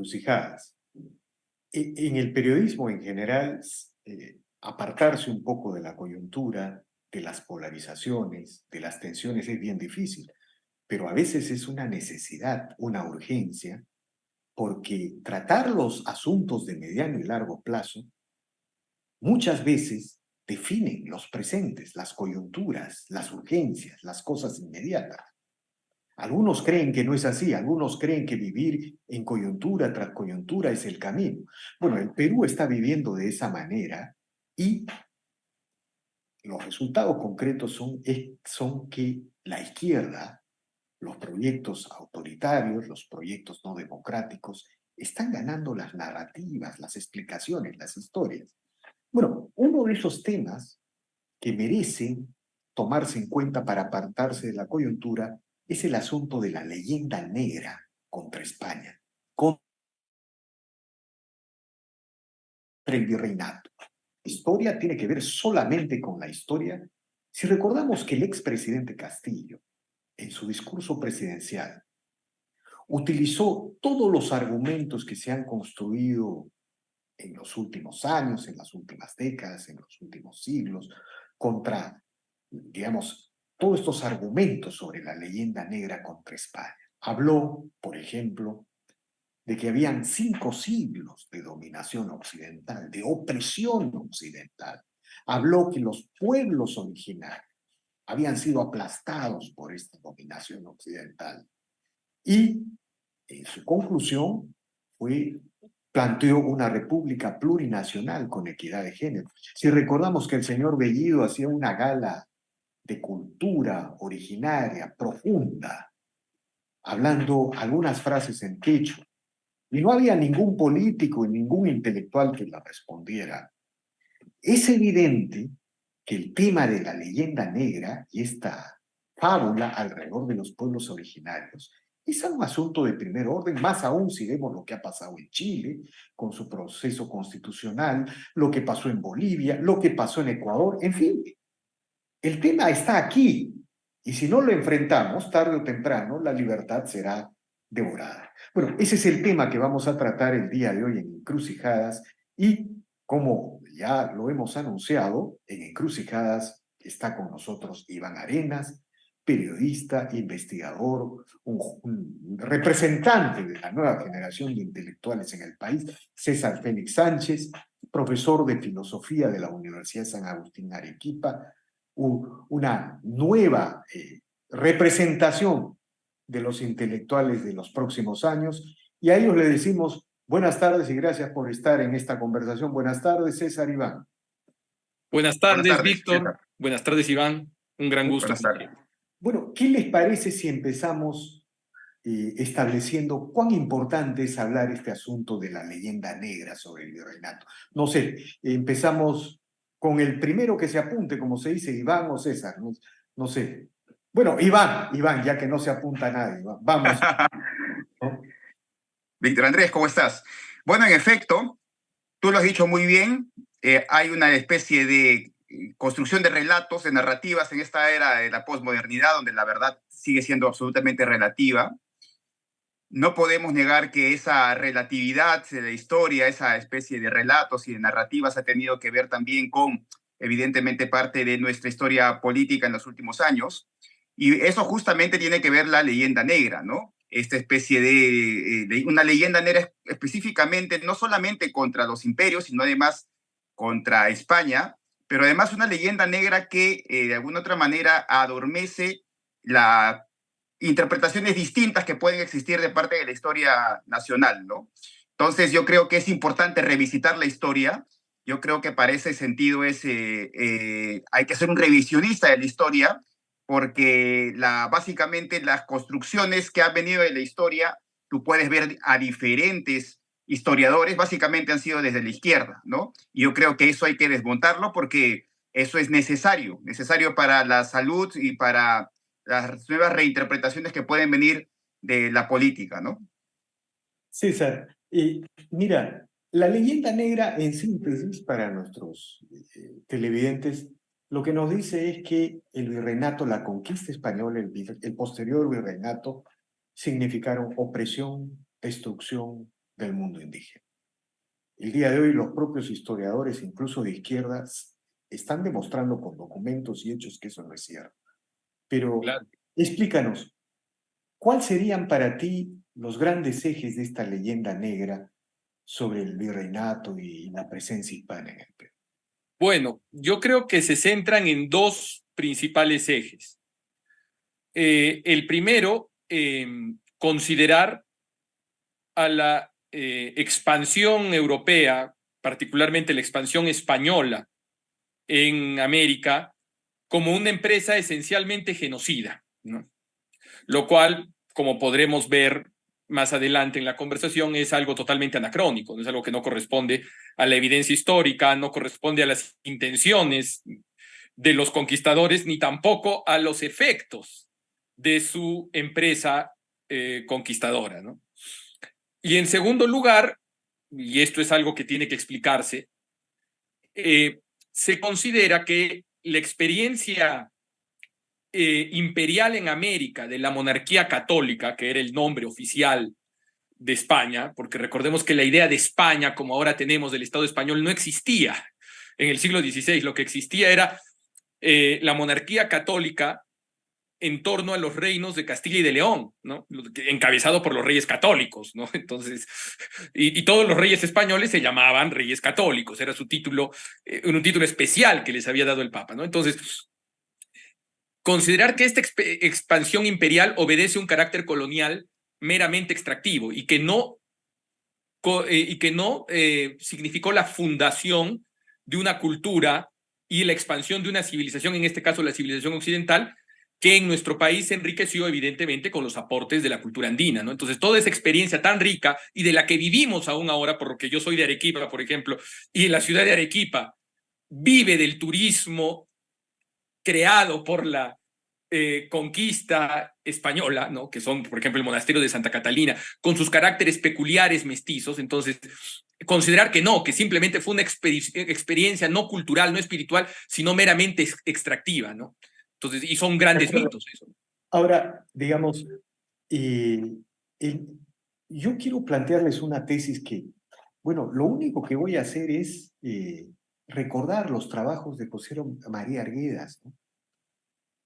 encrucijadas. En el periodismo en general, apartarse un poco de la coyuntura, de las polarizaciones, de las tensiones es bien difícil, pero a veces es una necesidad, una urgencia, porque tratar los asuntos de mediano y largo plazo muchas veces definen los presentes, las coyunturas, las urgencias, las cosas inmediatas. Algunos creen que no es así, algunos creen que vivir en coyuntura tras coyuntura es el camino. Bueno, el Perú está viviendo de esa manera y los resultados concretos son que la izquierda, los proyectos autoritarios, los proyectos no democráticos, están ganando las narrativas, las explicaciones, las historias. Bueno, uno de esos temas que merecen tomarse en cuenta para apartarse de la coyuntura es el asunto de la leyenda negra contra España, contra el virreinato. Historia tiene que ver solamente con la historia. Si recordamos que el expresidente Castillo, en su discurso presidencial, utilizó todos los argumentos que se han construido en los últimos años, en las últimas décadas, en los últimos siglos, contra, digamos, todos estos argumentos sobre la leyenda negra contra España. Habló, por ejemplo, de que habían 5 siglos de dominación occidental, de opresión occidental. Habló que los pueblos originarios habían sido aplastados por esta dominación occidental. Y en su conclusión planteó una república plurinacional con equidad de género. Si recordamos que el señor Bellido hacía una gala de cultura originaria, profunda, hablando algunas frases en quechua, y no había ningún político y ningún intelectual que la respondiera. Es evidente que el tema de la leyenda negra y esta fábula alrededor de los pueblos originarios es un asunto de primer orden, más aún si vemos lo que ha pasado en Chile con su proceso constitucional, lo que pasó en Bolivia, lo que pasó en Ecuador, en fin. El tema está aquí y si no lo enfrentamos, tarde o temprano, la libertad será devorada. Bueno, ese es el tema que vamos a tratar el día de hoy en Encrucijadas y como ya lo hemos anunciado, en Encrucijadas está con nosotros Iván Arenas, periodista, investigador, un representante de la nueva generación de intelectuales en el país, César Félix Sánchez, profesor de filosofía de la Universidad San Agustín Arequipa, una nueva representación de los intelectuales de los próximos años, y a ellos le decimos buenas tardes y gracias por estar en esta conversación. Buenas tardes, César, Iván. Buenas tardes, Víctor. Buenas tardes, Iván. Un gran gusto. Buenas tardes. Bueno, ¿qué les parece si empezamos estableciendo cuán importante es hablar este asunto de la leyenda negra sobre el virreinato? No sé, empezamos con el primero que se apunte, como se dice, Iván o César, no sé. Bueno, Iván, ya que no se apunta nadie, vamos. ¿No? Víctor Andrés, ¿cómo estás? Bueno, en efecto, tú lo has dicho muy bien, hay una especie de construcción de relatos, de narrativas en esta era de la posmodernidad, donde la verdad sigue siendo absolutamente relativa. No podemos negar que esa relatividad de la historia, esa especie de relatos y de narrativas ha tenido que ver también con, evidentemente, parte de nuestra historia política en los últimos años. Y eso justamente tiene que ver la leyenda negra, ¿no? Esta especie de una leyenda negra específicamente, no solamente contra los imperios, sino además contra España, pero además una leyenda negra que de alguna otra manera adormece la interpretaciones distintas que pueden existir de parte de la historia nacional, ¿no? Entonces yo creo que es importante revisitar la historia. Yo creo que para ese sentido hay que ser un revisionista de la historia, porque básicamente las construcciones que han venido de la historia, tú puedes ver a diferentes historiadores, básicamente han sido desde la izquierda, ¿no? Y yo creo que eso hay que desmontarlo porque eso es necesario para la salud y para las nuevas reinterpretaciones que pueden venir de la política, ¿no? César, mira, la leyenda negra en síntesis para nuestros televidentes, lo que nos dice es que el virreinato, la conquista española, el posterior virreinato, significaron opresión, destrucción, del mundo indígena. El día de hoy los propios historiadores, incluso de izquierdas, están demostrando con documentos y hechos que eso no es cierto. Pero Claro. explícanos, ¿cuáles serían para ti los grandes ejes de esta leyenda negra sobre el virreinato y la presencia hispana en el Perú? Bueno, yo creo que se centran en dos principales ejes. El primero, considerar a la expansión europea, particularmente la expansión española en América, como una empresa esencialmente genocida, ¿no? Lo cual, como podremos ver más adelante en la conversación, es algo totalmente anacrónico, es algo que no corresponde a la evidencia histórica, no corresponde a las intenciones de los conquistadores, ni tampoco a los efectos de su empresa conquistadora, ¿no? Y en segundo lugar, y esto es algo que tiene que explicarse, se considera que la experiencia imperial en América de la monarquía católica, que era el nombre oficial de España, porque recordemos que la idea de España, como ahora tenemos del Estado español, no existía en el siglo XVI. Lo que existía era la monarquía católica en torno a los reinos de Castilla y de León, ¿no? Encabezado por los reyes católicos, ¿no? Entonces, y todos los reyes españoles se llamaban reyes católicos, era su título, un título especial que les había dado el Papa, ¿no? Entonces, considerar que esta expansión imperial obedece un carácter colonial meramente extractivo y que no significó la fundación de una cultura y la expansión de una civilización, en este caso la civilización occidental, que en nuestro país se enriqueció evidentemente con los aportes de la cultura andina, ¿no? Entonces, toda esa experiencia tan rica y de la que vivimos aún ahora, porque yo soy de Arequipa, por ejemplo, y la ciudad de Arequipa vive del turismo creado por la conquista española, ¿no? Que son, por ejemplo, el monasterio de Santa Catalina, con sus caracteres peculiares mestizos. Entonces, considerar que no, que simplemente fue una experiencia no cultural, no espiritual, sino meramente extractiva, ¿no? Entonces, y son grandes mitos eso. Ahora, digamos, eh, el- yo quiero plantearles una tesis que, bueno, lo único que voy a hacer es recordar los trabajos de José María Arguedas, ¿no?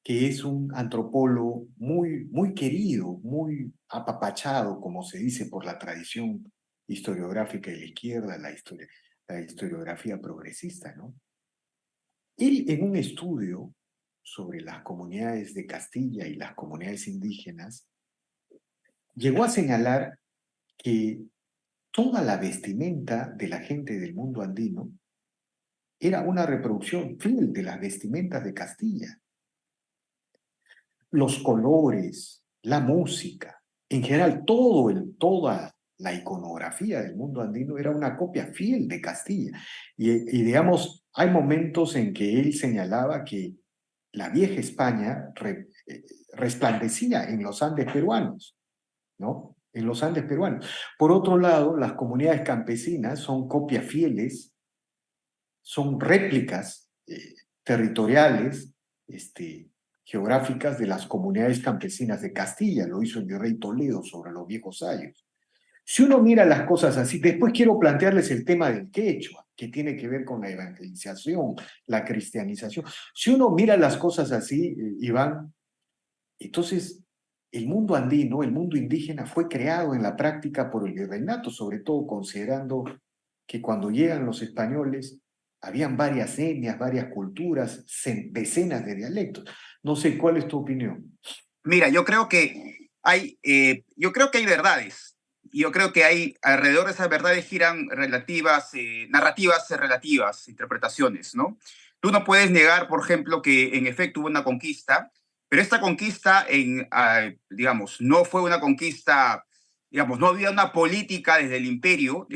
Que es un antropólogo muy, muy querido, muy apapachado, como se dice por la tradición historiográfica de la izquierda, la historiografía progresista, ¿no? Él, en un estudio sobre las comunidades de Castilla y las comunidades indígenas, llegó a señalar que toda la vestimenta de la gente del mundo andino era una reproducción fiel de las vestimentas de Castilla. Los colores, la música, en general toda la iconografía del mundo andino era una copia fiel de Castilla. Y digamos, hay momentos en que él señalaba que la vieja España resplandecía en los Andes peruanos, ¿no? En los Andes peruanos. Por otro lado, las comunidades campesinas son copias fieles, son réplicas territoriales, geográficas de las comunidades campesinas de Castilla, lo hizo el virrey Toledo sobre los viejos años. Si uno mira las cosas así, después quiero plantearles el tema del quechua, que tiene que ver con la evangelización, la cristianización. Si uno mira las cosas así, Iván, entonces el mundo andino, el mundo indígena fue creado en la práctica por el virreinato, sobre todo considerando que cuando llegan los españoles habían varias etnias, varias culturas, decenas de dialectos. No sé, ¿cuál es tu opinión? Mira, yo creo que hay verdades. Yo creo que hay, alrededor de esas verdades giran narrativas relativas, interpretaciones, ¿no? Tú no puedes negar, por ejemplo, que en efecto hubo una conquista, pero esta conquista, digamos, no fue una conquista, digamos, no había una política desde el imperio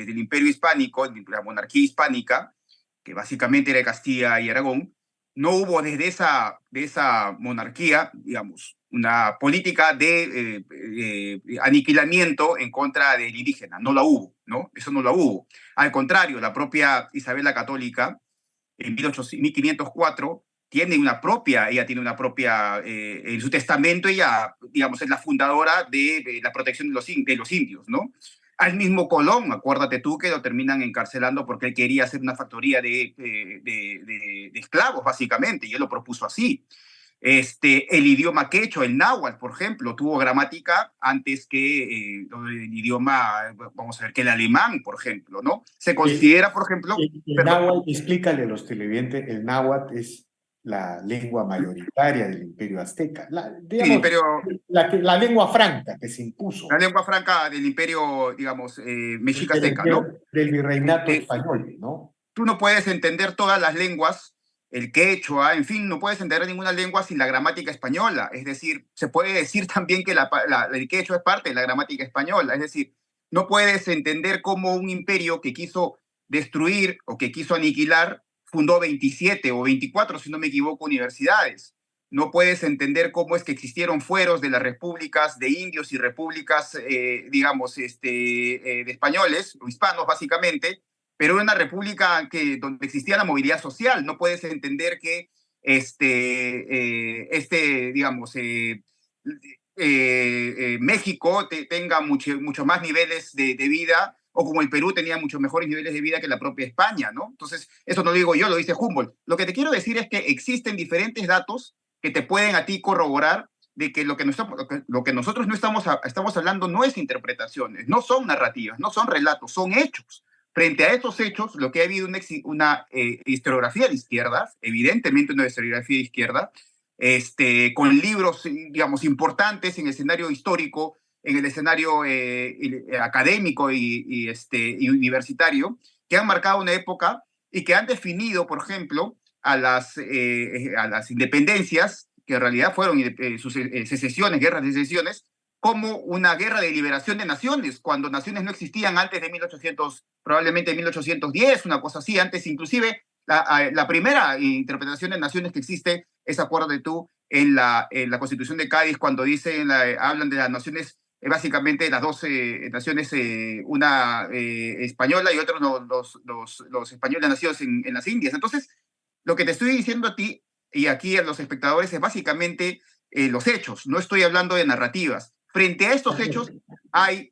hispánico, la monarquía hispánica, que básicamente era Castilla y Aragón. No hubo desde esa monarquía, digamos, una política de aniquilamiento en contra del indígena. No la hubo, ¿no? Eso no la hubo. Al contrario, la propia Isabel la Católica, en 1504, ella tiene una propia, en su testamento ella, digamos, es la fundadora de la protección de los indios, ¿no? Al mismo Colón, acuérdate tú que lo terminan encarcelando porque él quería hacer una factoría de esclavos, básicamente, y él lo propuso así. El idioma quechua, el náhuatl, por ejemplo, tuvo gramática antes que el idioma, vamos a ver, que el alemán, por ejemplo, ¿no? Se considera, por ejemplo... El náhuatl, explícale a los televidentes, el náhuatl es la lengua mayoritaria del Imperio Azteca, Sí, digamos, la lengua franca que se impuso la lengua franca del imperio, digamos, mexica azteca, ¿no? del virreinato Eh, español, ¿no? Tú no puedes entender todas las lenguas, el quechua, en fin, no puedes entender ninguna lengua sin la gramática española. Es decir, se puede decir también que el quechua es parte de la gramática española. Es decir, no puedes entender cómo un imperio que quiso destruir o que quiso aniquilar fundó 27 o 24, si no me equivoco, universidades. No puedes entender cómo es que existieron fueros de las repúblicas de indios y repúblicas, digamos, de españoles o hispanos, básicamente, pero era una república donde existía la movilidad social. No puedes entender que digamos, México tenga mucho más niveles de vida, o como el Perú tenía muchos mejores niveles de vida que la propia España, ¿no? Entonces, eso no lo digo yo, lo dice Humboldt. Lo que te quiero decir es que existen diferentes datos que te pueden a ti corroborar de que lo que nosotros no estamos hablando no es interpretaciones, no son narrativas, no son relatos, son hechos. Frente a estos hechos, lo que ha habido una historiografía de izquierdas, evidentemente una historiografía de izquierda, con libros, digamos, importantes en el escenario histórico, en el escenario académico y universitario, que han marcado una época y que han definido, por ejemplo, a las independencias, que en realidad fueron secesiones, guerras de secesiones, como una guerra de liberación de naciones, cuando naciones no existían antes de 1800, probablemente 1810, una cosa así, antes inclusive la primera interpretación de naciones que existe es, acuérdate tú, en la Constitución de Cádiz, cuando hablan de las naciones, básicamente las dos naciones, una española y otra los españoles nacidos en las Indias. Entonces, lo que te estoy diciendo a ti y aquí a los espectadores es básicamente los hechos, no estoy hablando de narrativas. Frente a estos hechos,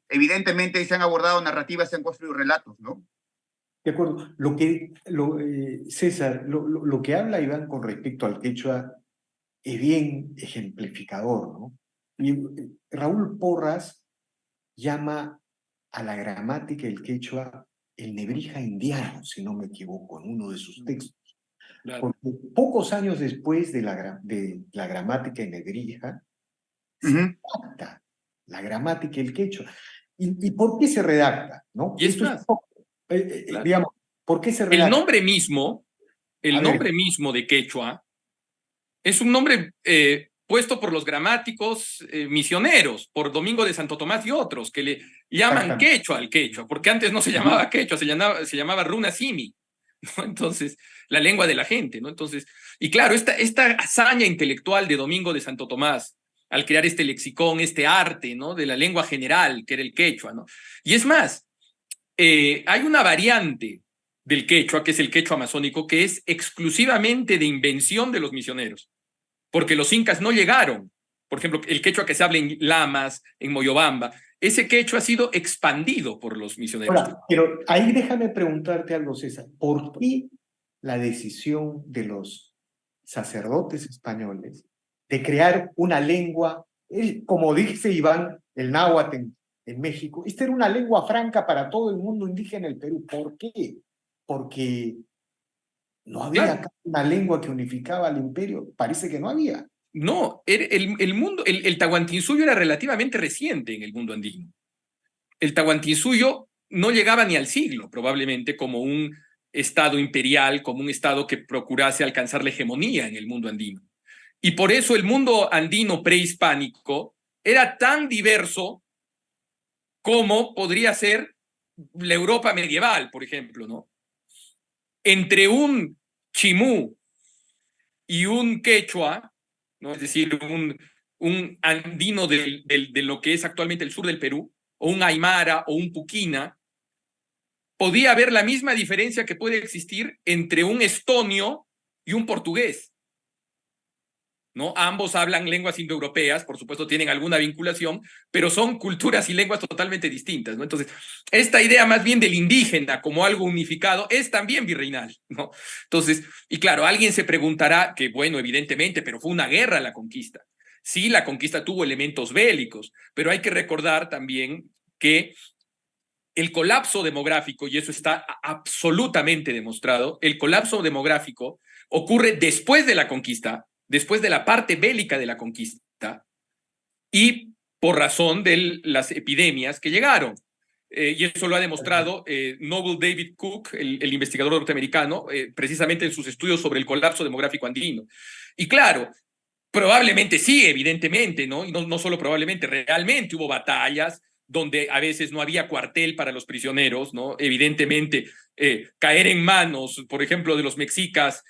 evidentemente, se han abordado narrativas, se han construido relatos, ¿no? De acuerdo. César, lo que habla Iván con respecto al quechua es bien ejemplificador, ¿no? Y Raúl Porras llama a la gramática del quechua el nebrija indiano, si no me equivoco, en uno de sus textos. Claro. Porque pocos años después de la gramática en nebrija, se redacta la gramática del quechua. ¿Y por qué se redacta? ¿No? Y es más, claro, digamos, ¿por qué se el redacta? nombre mismo de quechua es un nombre puesto por los gramáticos misioneros, por Domingo de Santo Tomás y otros, que le llaman quechua al quechua, porque antes no se llamaba quechua, se llamaba runa simi, ¿no? Entonces, la lengua de la gente, ¿no? Entonces, y claro, esta hazaña intelectual de Domingo de Santo Tomás, al crear este lexicón, este arte, ¿no? De la lengua general, que era el quechua, ¿no? Y es más, hay una variante del quechua, que es el quechua amazónico, que es exclusivamente de invención de los misioneros, porque los incas no llegaron. Por ejemplo, el quechua que se habla en Lamas, en Moyobamba, ese quechua ha sido expandido por los misioneros. Ahora, pero ahí déjame preguntarte algo, César. ¿Por qué la decisión de los sacerdotes españoles de crear una lengua, como dice Iván, el náhuatl en México? Esta era una lengua franca para todo el mundo indígena en el Perú. ¿Por qué? Porque no había acá una lengua que unificaba al imperio. Parece que no había. No, el Tahuantinsuyo era relativamente reciente en el mundo andino. El Tahuantinsuyo no llegaba ni al siglo, probablemente, como un estado imperial, como un estado que procurase alcanzar la hegemonía en el mundo andino. Y por eso el mundo andino prehispánico era tan diverso como podría ser la Europa medieval, por ejemplo, ¿no? Entre un chimú y un quechua, ¿no? Es decir, un andino de lo que es actualmente el sur del Perú, o un aymara o un puquina, podía haber la misma diferencia que puede existir entre un estonio y un portugués. ¿no? Ambos hablan lenguas indoeuropeas, por supuesto tienen alguna vinculación, pero son culturas y lenguas totalmente distintas, ¿no? Entonces, esta idea más bien del indígena como algo unificado es también virreinal, ¿no? Entonces, y claro, alguien se preguntará que, bueno, evidentemente, pero fue una guerra la conquista. Sí, la conquista tuvo elementos bélicos, pero hay que recordar también que el colapso demográfico, y eso está absolutamente demostrado, el colapso demográfico ocurre después de la conquista, después de la parte bélica de la conquista, y por razón de las epidemias que llegaron. Y eso lo ha demostrado Noble David Cook, el investigador norteamericano, precisamente en sus estudios sobre el colapso demográfico andino. Y claro, probablemente sí, evidentemente, ¿no? Y no solo probablemente, realmente hubo batallas donde a veces no había cuartel para los prisioneros, ¿no? Evidentemente, caer en manos, por ejemplo, de los mexicas,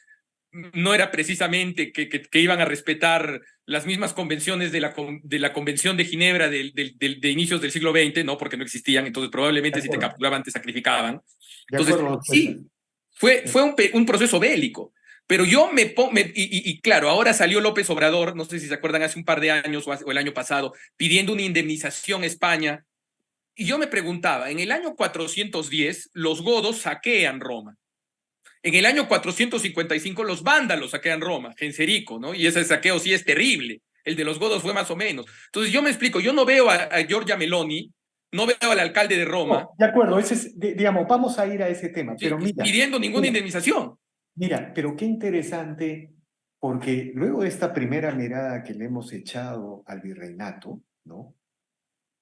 no era precisamente que iban a respetar las mismas convenciones de la Convención de Ginebra de inicios del siglo XX, ¿no? Porque no existían, entonces probablemente si te capturaban te sacrificaban. De Entonces, acuerdo, César. sí, fue un proceso bélico. Pero yo y claro, ahora salió López Obrador, no sé si se acuerdan, hace un par de años o el año pasado, pidiendo una indemnización a España. Y yo me preguntaba, en el año 410 los godos saquean Roma. En el año 455 los vándalos saquean Roma, Genserico, ¿no? Y ese saqueo sí es terrible. El de los godos fue más o menos. Entonces yo me explico, yo no veo a Giorgia Meloni, no veo al alcalde de Roma, No, de acuerdo, ese es, digamos, vamos a ir a ese tema, ¿sí? pero mira, Pidiendo ninguna mira, indemnización. mira, pero qué interesante, porque luego de esta primera mirada que le hemos echado al virreinato, ¿no?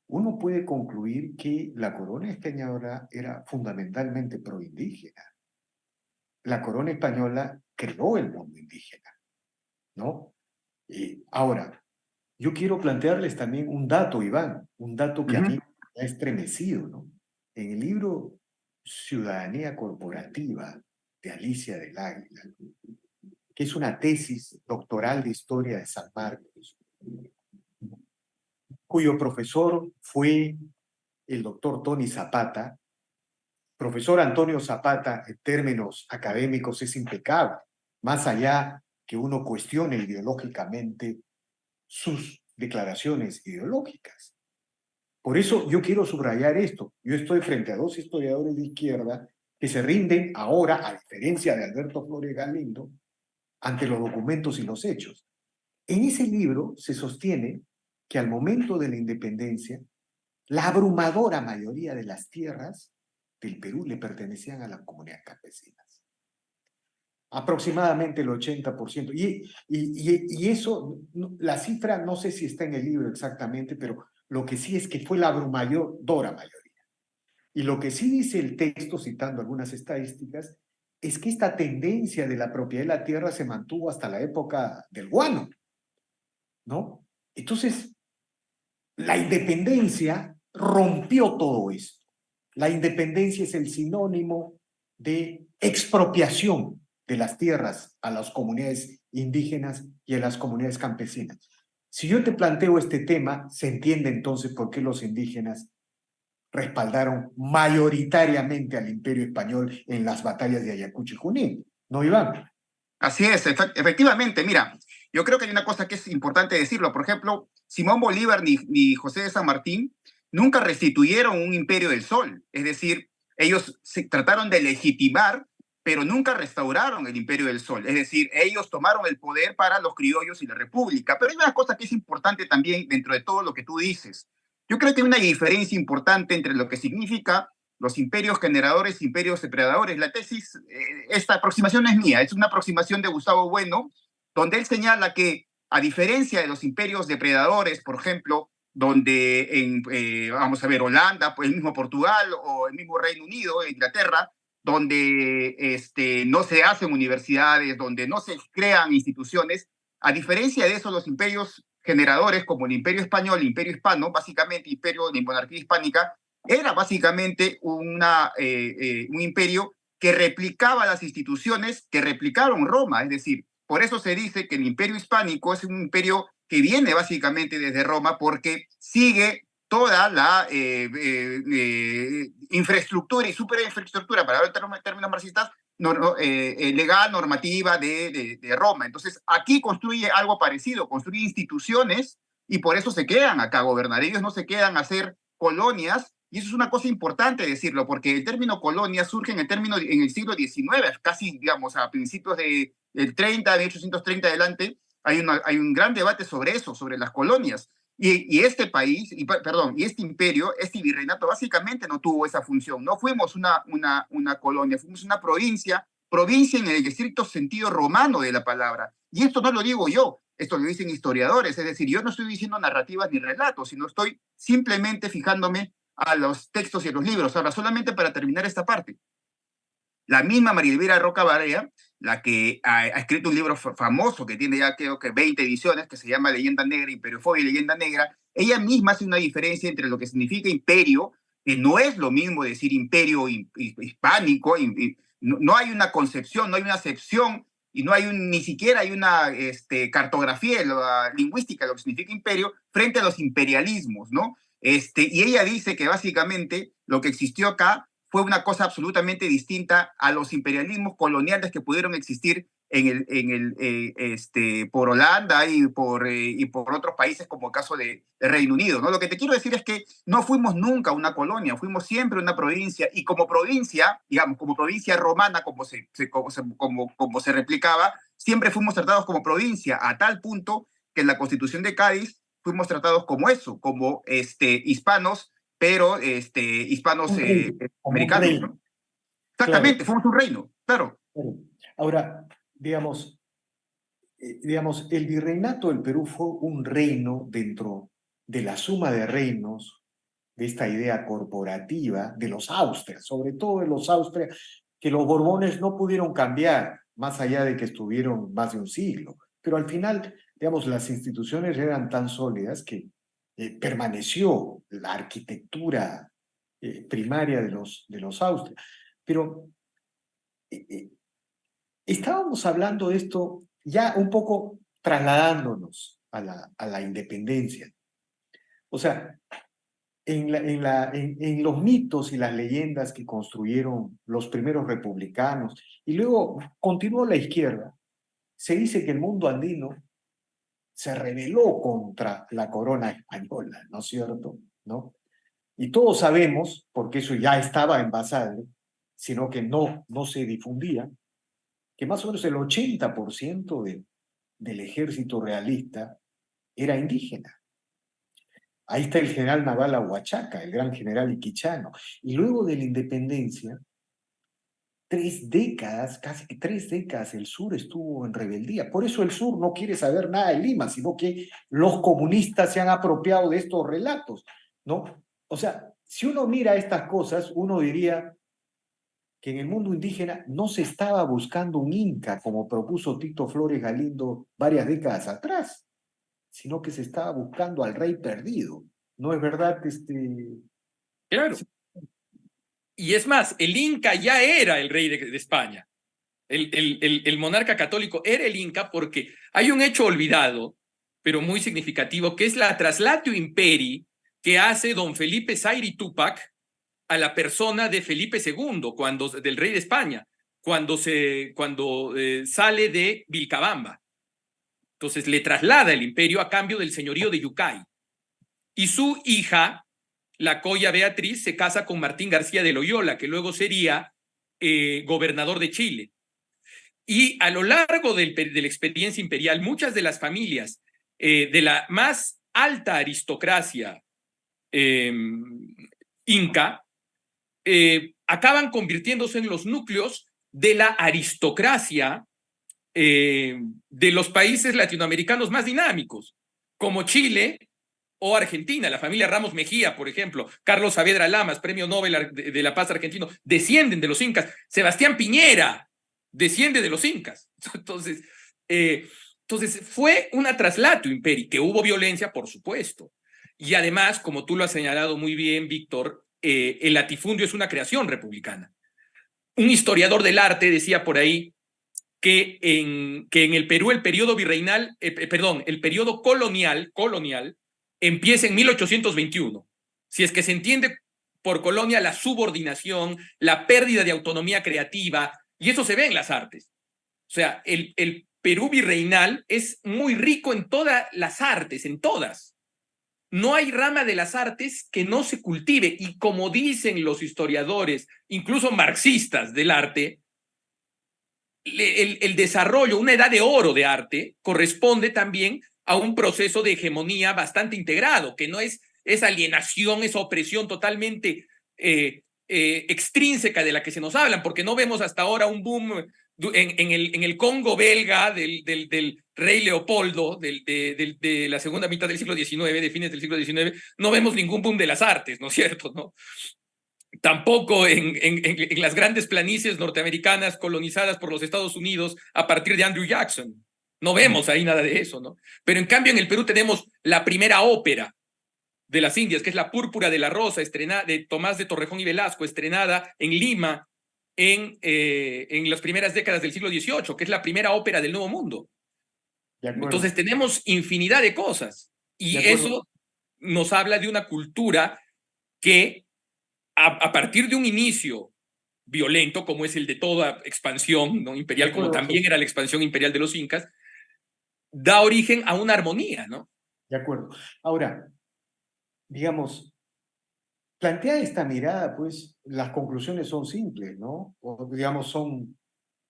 Uno puede concluir que la corona española era fundamentalmente proindígena. La corona española creó el mundo indígena, ¿no? Ahora, yo quiero plantearles también un dato, Iván, un dato que a mí me ha estremecido, ¿no? En el libro Ciudadanía Corporativa de Alicia del Águila, que es una tesis doctoral de historia de San Marcos, cuyo profesor fue el doctor Tony Zapata. Profesor Antonio Zapata, en términos académicos, es impecable, más allá que uno cuestione ideológicamente sus declaraciones ideológicas. Por eso yo quiero subrayar esto. Yo estoy frente a dos historiadores de izquierda que se rinden ahora, a diferencia de Alberto Flores Galindo, ante los documentos y los hechos. En ese libro se sostiene que al momento de la independencia, la abrumadora mayoría de las tierras del Perú le pertenecían a las comunidades campesinas. Aproximadamente el 80%. Y eso, la cifra no sé si está en el libro exactamente, pero lo que sí es que fue la abrumadora mayoría. Y lo que sí dice el texto, citando algunas estadísticas, es que esta tendencia de la propiedad de la tierra se mantuvo hasta la época del guano, ¿no? Entonces, la independencia rompió todo esto. La independencia es el sinónimo de expropiación de las tierras a las comunidades indígenas y a las comunidades campesinas. Si yo te planteo este tema, se entiende entonces por qué los indígenas respaldaron mayoritariamente al Imperio Español en las batallas de Ayacucho y Junín. ¿No, Iván? Así es, efectivamente. Mira, yo creo que hay una cosa que es importante decirlo. Por ejemplo, Simón Bolívar ni José de San Martín nunca restituyeron un imperio del sol. Es decir, ellos se trataron de legitimar, pero nunca restauraron el imperio del sol. Es decir, ellos tomaron el poder para los criollos y la república. Pero hay una cosa que es importante también dentro de todo lo que tú dices. Yo creo que hay una diferencia importante entre lo que significa los imperios generadores, imperios depredadores. La tesis, esta aproximación no es mía, es una aproximación de Gustavo Bueno, donde él señala que, a diferencia de los imperios depredadores, por ejemplo, donde vamos a ver, Holanda, pues el mismo Portugal o el mismo Reino Unido, Inglaterra, donde no se hacen universidades, donde no se crean instituciones, a diferencia de eso, los imperios generadores, como el Imperio Español, el Imperio Hispano, básicamente Imperio de Monarquía Hispánica, era básicamente un imperio que replicaba las instituciones que replicaron Roma. Es decir, por eso se dice que el imperio hispánico es un imperio que viene básicamente desde Roma porque sigue toda la infraestructura y superinfraestructura, para hablar en términos marxistas, legal, normativa de Roma. Entonces, aquí construye algo parecido, construye instituciones y por eso se quedan acá a gobernar. Ellos no se quedan a hacer colonias, y eso es una cosa importante decirlo, porque el término colonia surge en el siglo XIX, casi, digamos, a principios del 30, de 1830 adelante, hay un gran debate sobre eso, sobre las colonias. Y este país, y este imperio, este virreinato, básicamente no tuvo esa función. No fuimos una colonia, fuimos una provincia en el estricto sentido romano de la palabra. Y esto no lo digo yo, esto lo dicen historiadores. Es decir, yo no estoy diciendo narrativas ni relatos, sino estoy simplemente fijándome a los textos y a los libros. Ahora, solamente para terminar esta parte. La misma María Elvira Roca Barea, la que ha escrito un libro famoso que tiene ya creo que 20 ediciones, que se llama Leyenda Negra, Imperiofobia y Leyenda Negra, ella misma hace una diferencia entre lo que significa imperio, que no es lo mismo decir imperio hispánico, no hay una concepción, no hay una acepción, y no hay ni siquiera hay una cartografía lingüística de lo que significa imperio frente a los imperialismos, ¿no? Y ella dice que básicamente lo que existió acá fue una cosa absolutamente distinta a los imperialismos coloniales que pudieron existir por Holanda y por otros países como el caso de Reino Unido, ¿no? Lo que te quiero decir es que no fuimos nunca una colonia, fuimos siempre una provincia, y como provincia, digamos, como provincia romana, como se replicaba, siempre fuimos tratados como provincia, a tal punto que en la Constitución de Cádiz fuimos tratados como eso, como hispanos, pero hispanos americanos, ¿no? Exactamente, Claro, fuimos un reino, claro. claro. Ahora, digamos, el virreinato del Perú fue un reino dentro de la suma de reinos, de esta idea corporativa de los Austrias, sobre todo de los Austrias, que los Borbones no pudieron cambiar, más allá de que estuvieron más de un siglo. Pero al final, digamos, las instituciones eran tan sólidas que permaneció la arquitectura primaria de los Austrias. Pero eh, estábamos hablando de esto ya un poco trasladándonos a la independencia. O sea, en los mitos y las leyendas que construyeron los primeros republicanos y luego continuó la izquierda, se dice que el mundo andino se rebeló contra la corona española, ¿no es cierto? ¿No? Y todos sabemos, porque eso ya estaba en Basadre, sino que no se difundía, que más o menos el 80% del ejército realista era indígena. Ahí está el general naval Ahuachaca, el gran general Iquichano. Y luego de la independencia, 3 décadas, casi 3 décadas, el sur estuvo en rebeldía. Por eso el sur no quiere saber nada de Lima, sino que los comunistas se han apropiado de estos relatos, ¿no? O sea, si uno mira estas cosas, uno diría que en el mundo indígena no se estaba buscando un inca, como propuso Tito Flores Galindo varias décadas atrás, sino que se estaba buscando al rey perdido. ¿No es verdad? Claro. Y es más, el Inca ya era el rey de España. El monarca católico era el Inca, porque hay un hecho olvidado, pero muy significativo, que es la traslatio imperi que hace don Felipe Zairi Túpac a la persona de Felipe II, del rey de España, cuando sale de Vilcabamba. Entonces le traslada el imperio a cambio del señorío de Yucay. Y su hija, la Coya Beatriz, se casa con Martín García de Loyola, que luego sería gobernador de Chile. Y a lo largo de la experiencia imperial, muchas de las familias de la más alta aristocracia inca acaban convirtiéndose en los núcleos de la aristocracia de los países latinoamericanos más dinámicos, como Chile o Argentina. La familia Ramos Mejía, por ejemplo, Carlos Saavedra Lamas, premio Nobel de la Paz argentino, descienden de los incas. Sebastián Piñera desciende de los incas. Entonces fue una traslato imperi, que hubo violencia, por supuesto. Y además, como tú lo has señalado muy bien, Víctor, el latifundio es una creación republicana. Un historiador del arte decía por ahí que en el Perú el periodo virreinal, el periodo colonial empieza en 1821. Si es que se entiende por colonia la subordinación, la pérdida de autonomía creativa, Y eso se ve en las artes. O sea, el Perú virreinal es muy rico en todas las artes, en todas. No hay rama de las artes que no se cultive. Y como dicen los historiadores, incluso marxistas del arte, el desarrollo, una edad de oro de arte, corresponde también a un proceso de hegemonía bastante integrado, que no es esa alienación, esa opresión totalmente extrínseca de la que se nos hablan, porque no vemos hasta ahora un boom en el Congo belga del rey Leopoldo de la segunda mitad del siglo XIX, de fines del siglo XIX, no vemos ningún boom de las artes, ¿no es cierto? ¿No? Tampoco en las grandes planicies norteamericanas colonizadas por los Estados Unidos a partir de Andrew Jackson. No vemos ahí nada de eso, ¿no? Pero en cambio en el Perú tenemos la primera ópera de las Indias, que es La Púrpura de la Rosa, estrenada de Tomás de Torrejón y Velasco, estrenada en Lima en las primeras décadas del siglo XVIII, que es la primera ópera del Nuevo Mundo. Entonces tenemos infinidad de cosas y eso nos habla de una cultura que a partir de un inicio violento, como es el de toda expansión, ¿no?, imperial, como también era la expansión imperial de los incas, da origen a una armonía, ¿no? De acuerdo. Ahora, digamos, plantea esta mirada, pues las conclusiones son simples, ¿no? O digamos,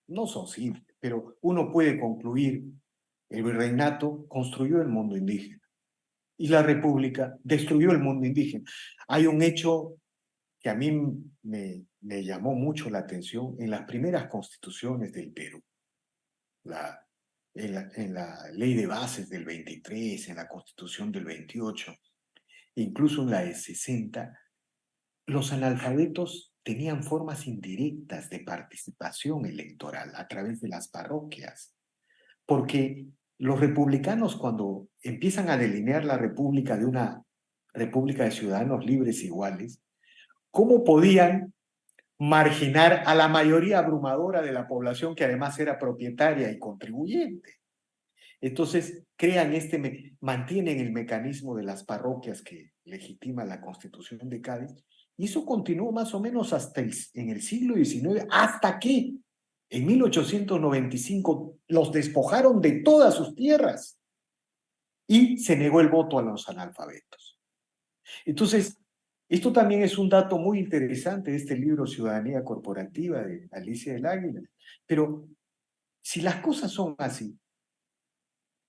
no son simples, pero uno puede concluir: el virreinato construyó el mundo indígena y la república destruyó el mundo indígena. Hay un hecho que a mí me llamó mucho la atención en las primeras constituciones del Perú. En la ley de bases del 23, en la constitución del 28, incluso en la de 60, los analfabetos tenían formas indirectas de participación electoral a través de las parroquias, porque los republicanos, cuando empiezan a delinear la república de una república de ciudadanos libres e iguales, ¿cómo podían marginar a la mayoría abrumadora de la población que además era propietaria y contribuyente? Entonces mantienen el mecanismo de las parroquias que legitima la Constitución de Cádiz, y eso continuó más o menos hasta en el siglo XIX, hasta que en 1895 los despojaron de todas sus tierras y se negó el voto a los analfabetos. Entonces, esto también es un dato muy interesante de este libro Ciudadanía Corporativa de Alicia del Águila. Pero si las cosas son así,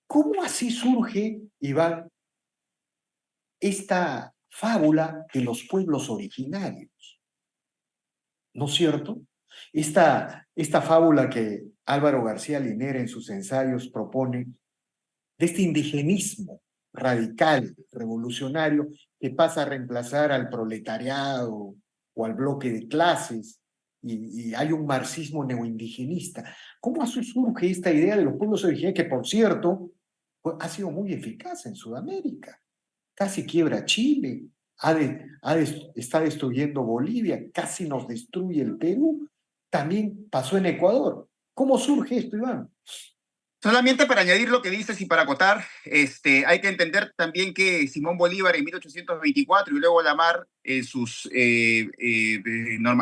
¿cómo así surge, Iván, esta fábula de los pueblos originarios? ¿No es cierto? Esta fábula que Álvaro García Linera en sus ensayos propone, de este indigenismo radical, revolucionario, que pasa a reemplazar al proletariado o al bloque de clases, y hay un marxismo neoindigenista. ¿Cómo así surge esta idea de los pueblos originarios, que por cierto ha sido muy eficaz en Sudamérica? Casi quiebra Chile, está destruyendo Bolivia, casi nos destruye el Perú, también pasó en Ecuador. ¿Cómo surge esto, Iván? Solamente para añadir lo que dices y para acotar, hay que entender también que Simón Bolívar en 1824 y luego Lamar en sus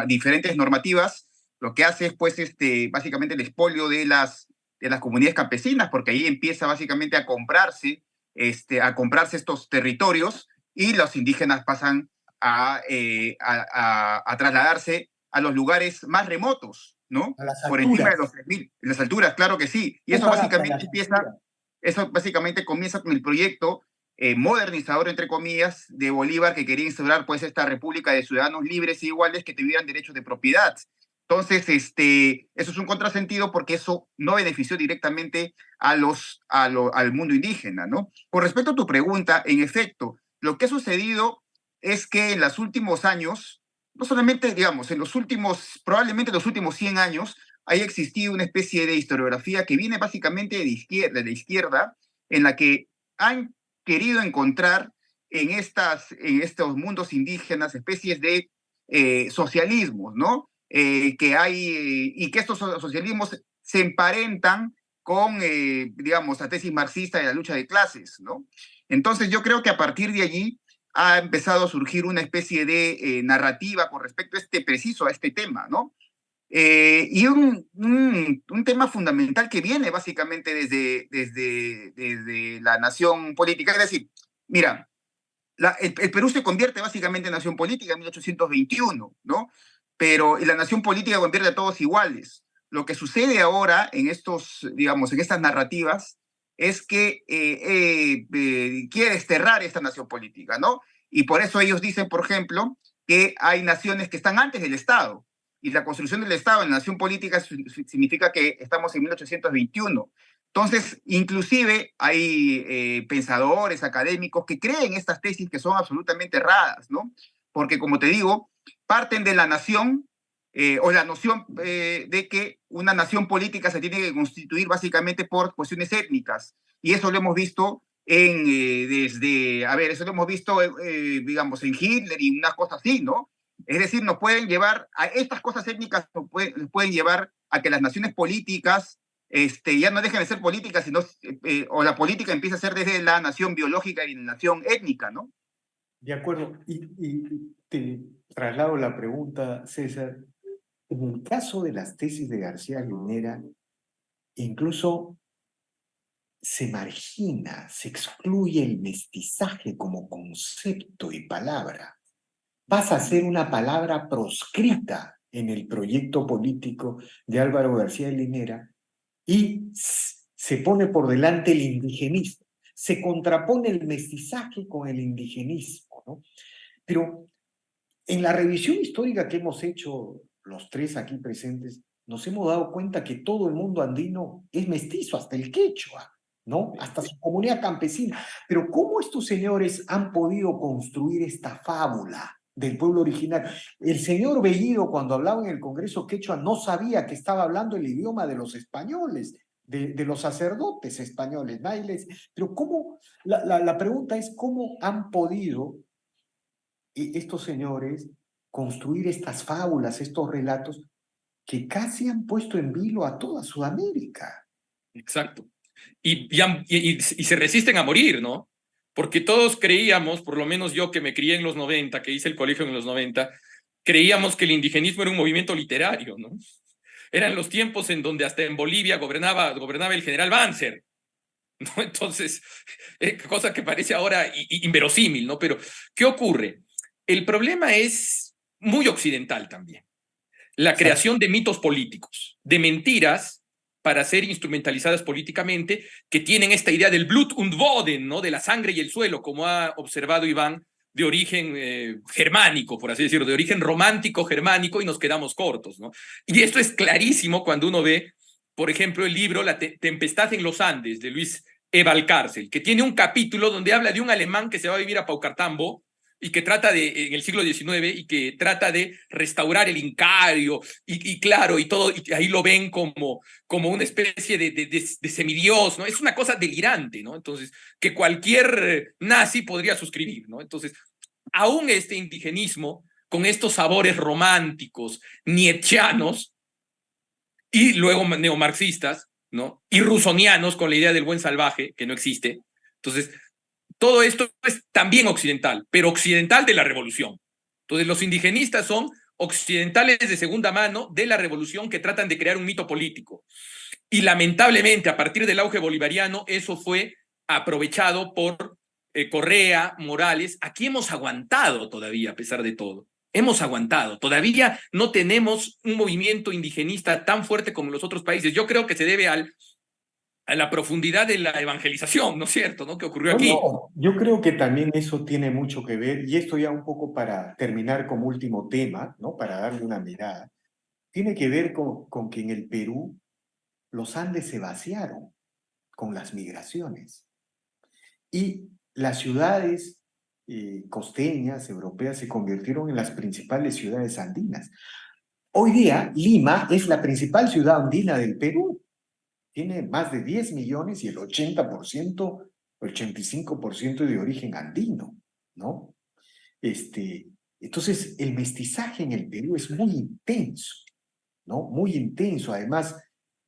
diferentes normativas, lo que hace es pues básicamente el expolio de las comunidades campesinas, porque ahí empieza básicamente a comprarse estos territorios y los indígenas pasan a trasladarse a los lugares más remotos, ¿no? A las Por encima alturas. de los 3.000, en las alturas, claro que sí. Y eso básicamente comienza con el proyecto modernizador, entre comillas, de Bolívar, que quería instaurar pues esta república de ciudadanos libres e iguales que tuvieran derechos de propiedad. Entonces, eso es un contrasentido porque eso no benefició directamente al mundo indígena, ¿no? Con respecto a tu pregunta, en efecto, lo que ha sucedido es que en los últimos años, no solamente, digamos, probablemente en los últimos 100 años, haya existido una especie de historiografía que viene básicamente de la izquierda, en la que han querido encontrar en estos mundos indígenas especies de socialismos, ¿no? Que hay, y que estos socialismos se emparentan con, digamos, la tesis marxista de la lucha de clases, ¿no? Entonces yo creo que a partir de allí ha empezado a surgir una especie de narrativa con respecto a este tema, ¿no? Y un tema fundamental que viene básicamente desde la nación política. Es decir, mira, el Perú se convierte básicamente en nación política en 1821, ¿no? Pero y la nación política convierte a todos iguales. Lo que sucede ahora en estos, digamos, en estas narrativas es que quiere desterrar esta nación política, ¿no? Y por eso ellos dicen, por ejemplo, que hay naciones que están antes del Estado. Y la construcción del Estado en la nación política significa que estamos en 1821. Entonces, inclusive hay pensadores académicos que creen estas tesis que son absolutamente erradas, ¿no? Porque, como te digo, parten de la nación o la noción de que una nación política se tiene que constituir básicamente por cuestiones étnicas. Y eso lo hemos visto eso lo hemos visto, digamos, en Hitler y unas cosas así, ¿no? Es decir, nos pueden llevar a estas cosas étnicas, nos pueden llevar a que las naciones políticas ya no dejan de ser políticas, sino, o la política empieza a ser desde la nación biológica y la nación étnica, ¿no? De acuerdo. Y te traslado la pregunta, César. En el caso de las tesis de García Linera, incluso se margina, se excluye el mestizaje como concepto y palabra. Pasa a ser una palabra proscrita en el proyecto político de Álvaro García Linera y se pone por delante el indigenismo. Se contrapone el mestizaje con el indigenismo, ¿no? Pero en la revisión histórica que hemos hecho los tres aquí presentes, nos hemos dado cuenta que todo el mundo andino es mestizo, hasta el quechua, ¿no? Hasta su comunidad campesina. Pero ¿cómo estos señores han podido construir esta fábula del pueblo original? El señor Bellido, cuando hablaba en el Congreso quechua, no sabía que estaba hablando el idioma de los españoles, de los sacerdotes españoles, nailes. Pero ¿cómo? La pregunta es, ¿cómo han podido estos señores construir estas fábulas, estos relatos que casi han puesto en vilo a toda Sudamérica? Exacto. Y se resisten a morir, ¿no? Porque todos creíamos, por lo menos yo que me crié en los 90, que hice el colegio en los 90, creíamos que el indigenismo era un movimiento literario, ¿no? Eran los tiempos en donde hasta en Bolivia gobernaba el general Banzer, ¿no? Entonces, cosa que parece ahora inverosímil, ¿no? Pero, ¿qué ocurre? El problema es muy occidental también. La creación de mitos políticos, de mentiras para ser instrumentalizadas políticamente, que tienen esta idea del Blut und Boden, ¿no? De la sangre y el suelo, como ha observado Iván, de origen germánico, por así decirlo, de origen romántico germánico, y nos quedamos cortos, ¿no? Y esto es clarísimo cuando uno ve, por ejemplo, el libro La Tempestad en los Andes, de Luis E. Valcárcel, que tiene un capítulo donde habla de un alemán que se va a vivir a Paucartambo, y que trata en el siglo XIX, y que trata de restaurar el Incario, y claro, y todo, y ahí lo ven como una especie de semidios, ¿no? Es una cosa delirante, ¿no? Entonces, que cualquier nazi podría suscribir, ¿no? Entonces, aún este indigenismo, con estos sabores románticos, nietzscheanos, y luego neomarxistas, ¿no? Y rusonianos, con la idea del buen salvaje, que no existe. Entonces, todo esto es también occidental, pero occidental de la revolución. Entonces, los indigenistas son occidentales de segunda mano de la revolución, que tratan de crear un mito político. Y lamentablemente, a partir del auge bolivariano, eso fue aprovechado por Correa, Morales. Aquí hemos aguantado todavía, a pesar de todo. Hemos aguantado. Todavía no tenemos un movimiento indigenista tan fuerte como los otros países. Yo creo que se debe a la profundidad de la evangelización, ¿no es cierto?, ¿no? Que ocurrió aquí. No, yo creo que también eso tiene mucho que ver, y esto ya un poco para terminar como último tema, ¿no? Para darle una mirada, tiene que ver con que en el Perú los Andes se vaciaron con las migraciones y las ciudades costeñas, europeas, se convirtieron en las principales ciudades andinas. Hoy día, Lima es la principal ciudad andina del Perú. Tiene más de 10 millones y el 80%, 85% de origen andino, ¿no? Entonces, el mestizaje en el Perú es muy intenso, ¿no? Muy intenso. Además,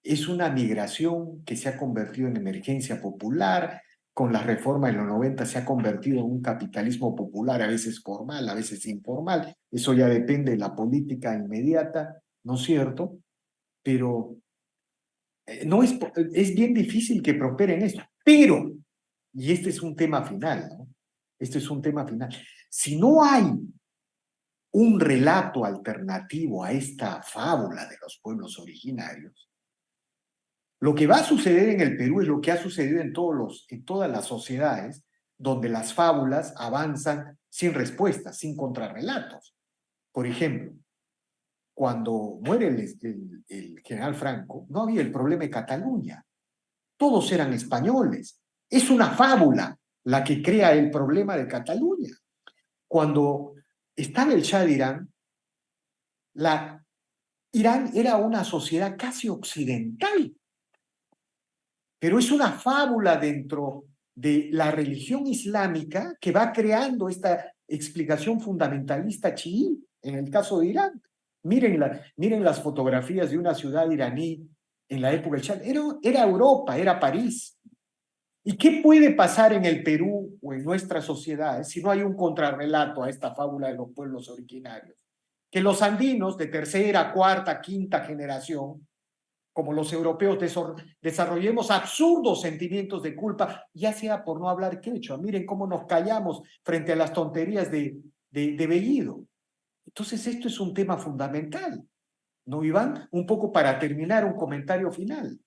es una migración que se ha convertido en emergencia popular. Con la reforma de los 90 se ha convertido en un capitalismo popular, a veces formal, a veces informal. Eso ya depende de la política inmediata. ¿no es cierto? Pero no es bien difícil que prosperen esto. Pero, y este es un tema final, ¿no? Este es un tema final. Si no hay un relato alternativo a esta fábula de los pueblos originarios, lo que va a suceder en el Perú es lo que ha sucedido en todas las sociedades donde las fábulas avanzan sin respuestas, sin contrarrelatos. Por ejemplo, cuando muere el general Franco, no había el problema de Cataluña. Todos eran españoles. Es una fábula la que crea el problema de Cataluña. Cuando estaba el Shah de Irán, Irán era una sociedad casi occidental, pero es una fábula dentro de la religión islámica que va creando esta explicación fundamentalista chií en el caso de Irán. Miren las fotografías de una ciudad iraní en la época del Shah. Era Europa, era París. ¿Y qué puede pasar en el Perú o en nuestras sociedades si no hay un contrarrelato a esta fábula de los pueblos originarios? Que los andinos de tercera, cuarta, quinta generación, como los europeos, desarrollemos absurdos sentimientos de culpa, ya sea por no hablar quechua. Miren cómo nos callamos frente a las tonterías de Bellido. Entonces esto es un tema fundamental, ¿no, Iván? Un poco para terminar, un comentario final,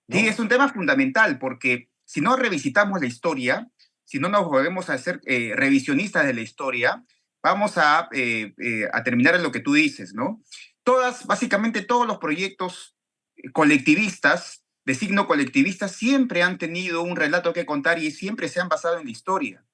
¿no? Sí, es un tema fundamental porque si no revisitamos la historia, si no nos volvemos a ser revisionistas de la historia, vamos a terminar en lo que tú dices, ¿no? Básicamente todos los proyectos colectivistas, de signo colectivista, siempre han tenido un relato que contar y siempre se han basado en la historia.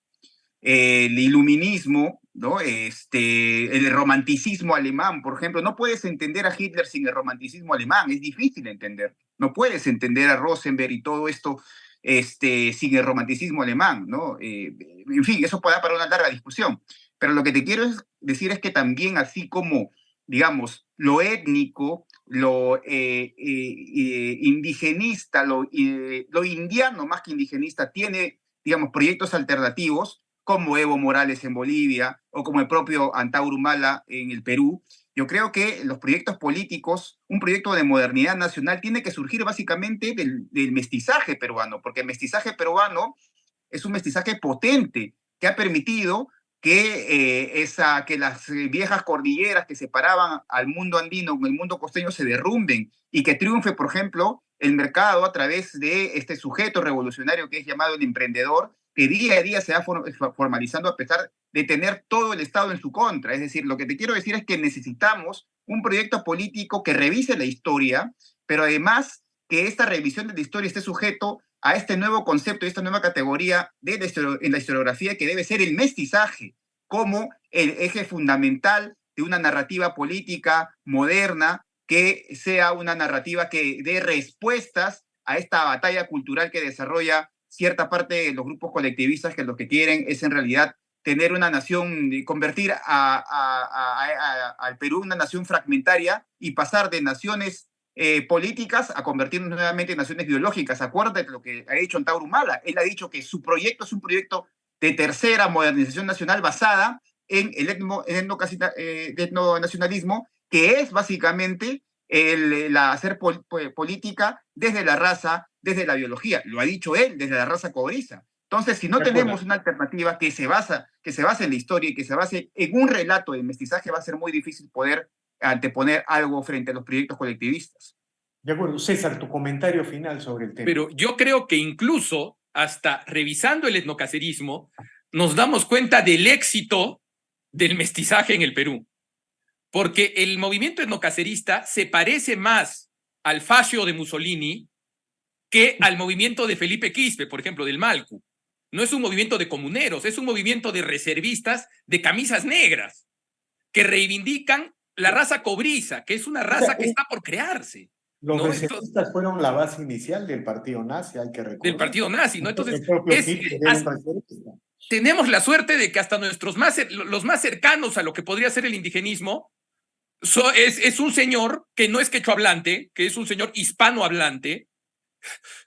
El iluminismo, ¿no? El romanticismo alemán, por ejemplo, no puedes entender a Hitler sin el romanticismo alemán, es difícil entender. No puedes entender a Rosenberg y todo esto sin el romanticismo alemán, ¿no? En fin, eso puede dar para una larga discusión. Pero lo que te quiero decir es que también, así como, digamos, lo étnico, lo indigenista, lo indiano más que indigenista, tiene, digamos, proyectos alternativos, como Evo Morales en Bolivia o como el propio Antauro Humala en el Perú. Yo creo que los proyectos políticos, un proyecto de modernidad nacional tiene que surgir básicamente del mestizaje peruano, porque el mestizaje peruano es un mestizaje potente que ha permitido que las viejas cordilleras que separaban al mundo andino con el mundo costeño se derrumben y que triunfe, por ejemplo, el mercado a través de este sujeto revolucionario que es llamado el emprendedor, que día a día se va formalizando a pesar de tener todo el Estado en su contra. Es decir, lo que te quiero decir es que necesitamos un proyecto político que revise la historia, pero además que esta revisión de la historia esté sujeto a este nuevo concepto y esta nueva categoría en la historiografía que debe ser el mestizaje como el eje fundamental de una narrativa política moderna que sea una narrativa que dé respuestas a esta batalla cultural que desarrolla cierta parte de los grupos colectivistas que lo que quieren es en realidad tener una nación, convertir al Perú en una nación fragmentaria y pasar de naciones políticas a convertirnos nuevamente en naciones biológicas. Acuérdate de lo que ha dicho Antauro Humala. Él ha dicho que su proyecto es un proyecto de tercera modernización nacional basada en el etnonacionalismo, que es básicamente hacer política desde la raza, desde la biología. Lo ha dicho él, desde la raza cobriza. Entonces, si no tenemos una alternativa que se base en la historia y que se base en un relato de mestizaje, va a ser muy difícil poder anteponer algo frente a los proyectos colectivistas. De acuerdo. César, tu comentario final sobre el tema. Pero yo creo que incluso hasta revisando el etnocacerismo, nos damos cuenta del éxito del mestizaje en el Perú. Porque el movimiento etnocacerista se parece más al fascio de Mussolini que al movimiento de Felipe Quispe, por ejemplo, del Malcu. No es un movimiento de comuneros, es un movimiento de reservistas de camisas negras que reivindican la raza cobriza, que es una raza que está por crearse. Los ¿no? reservistas fueron la base inicial del partido nazi, hay que recordar. Del partido nazi, ¿no? Entonces, tenemos la suerte de que hasta los más cercanos a lo que podría ser el indigenismo es un señor que no es quechohablante, que es un señor hispanohablante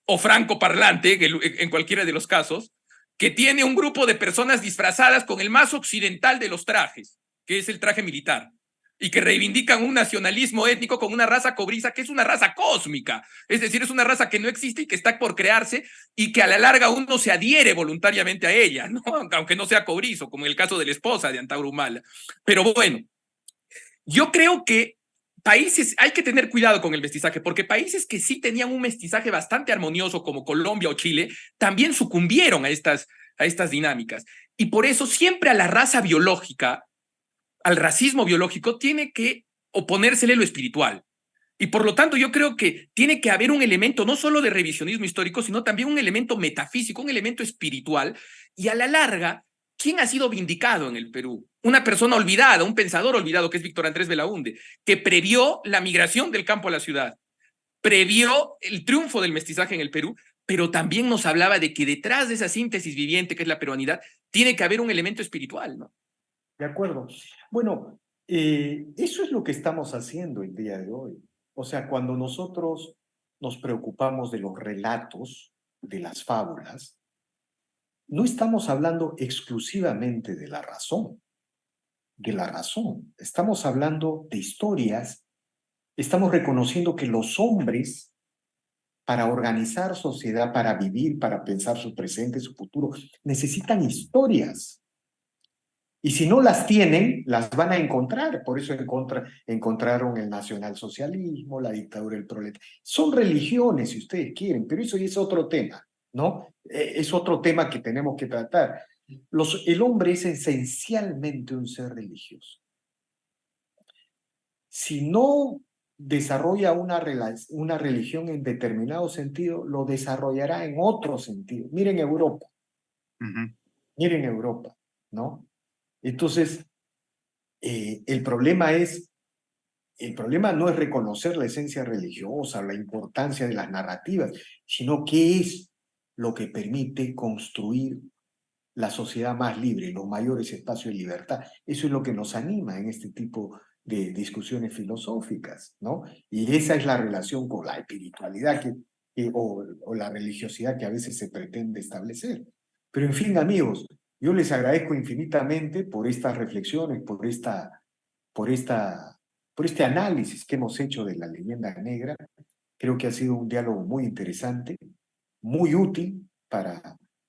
o francoparlante, en cualquiera de los casos, que tiene un grupo de personas disfrazadas con el más occidental de los trajes, que es el traje militar. y que reivindican un nacionalismo étnico con una raza cobriza que es una raza cósmica. Es decir, es una raza que no existe y que está por crearse y que a la larga uno se adhiere voluntariamente a ella, ¿no? Aunque no sea cobrizo, como en el caso de la esposa de Antauro Humala. Pero bueno, yo creo que países, hay que tener cuidado con el mestizaje, porque países que sí tenían un mestizaje bastante armonioso, como Colombia o Chile, también sucumbieron a estas dinámicas. Y por eso siempre a la raza biológica, al racismo biológico, tiene que oponérsele lo espiritual. Y por lo tanto, yo creo que tiene que haber un elemento no solo de revisionismo histórico, sino también un elemento metafísico, un elemento espiritual. Y a la larga, ¿quién ha sido vindicado en el Perú? Una persona olvidada, un pensador olvidado, que es Víctor Andrés Belaúnde, que previó la migración del campo a la ciudad, previó el triunfo del mestizaje en el Perú, pero también nos hablaba de que detrás de esa síntesis viviente que es la peruanidad, tiene que haber un elemento espiritual, ¿no? De acuerdo. Bueno, eso es lo que estamos haciendo el día de hoy. O sea, cuando nosotros nos preocupamos de los relatos, de las fábulas, no estamos hablando exclusivamente de la razón, de la razón. Estamos hablando de historias, estamos reconociendo que los hombres, para organizar sociedad, para vivir, para pensar su presente, su futuro, necesitan historias. Y si no las tienen, las van a encontrar. Por eso encontraron el nacionalsocialismo, la dictadura del proletariado. Son religiones, si ustedes quieren, pero eso ya es otro tema, ¿no? Es otro tema que tenemos que tratar. El hombre es esencialmente un ser religioso. Si no desarrolla una religión en determinado sentido, lo desarrollará en otro sentido. Miren Europa, miren Europa, ¿no? Entonces, el problema no es reconocer la esencia religiosa, la importancia de las narrativas, sino qué es lo que permite construir la sociedad más libre, los mayores espacios de libertad. Eso es lo que nos anima en este tipo de discusiones filosóficas, ¿no? Y esa es la relación con la espiritualidad o la religiosidad que a veces se pretende establecer. Pero en fin, amigos, yo les agradezco infinitamente por estas reflexiones, por este análisis que hemos hecho de la leyenda negra. Creo que ha sido un diálogo muy interesante, muy útil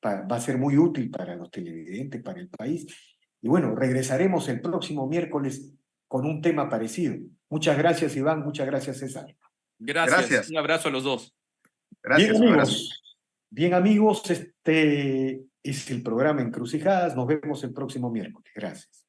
va a ser muy útil para los televidentes, para el país. Y bueno, regresaremos el próximo miércoles con un tema parecido. Muchas gracias, Iván. Muchas gracias, César. Gracias. Un abrazo a los dos. Gracias, bien, un amigos. abrazo. Bien, amigos, este es el programa Encrucijadas. Nos vemos el próximo miércoles. Gracias.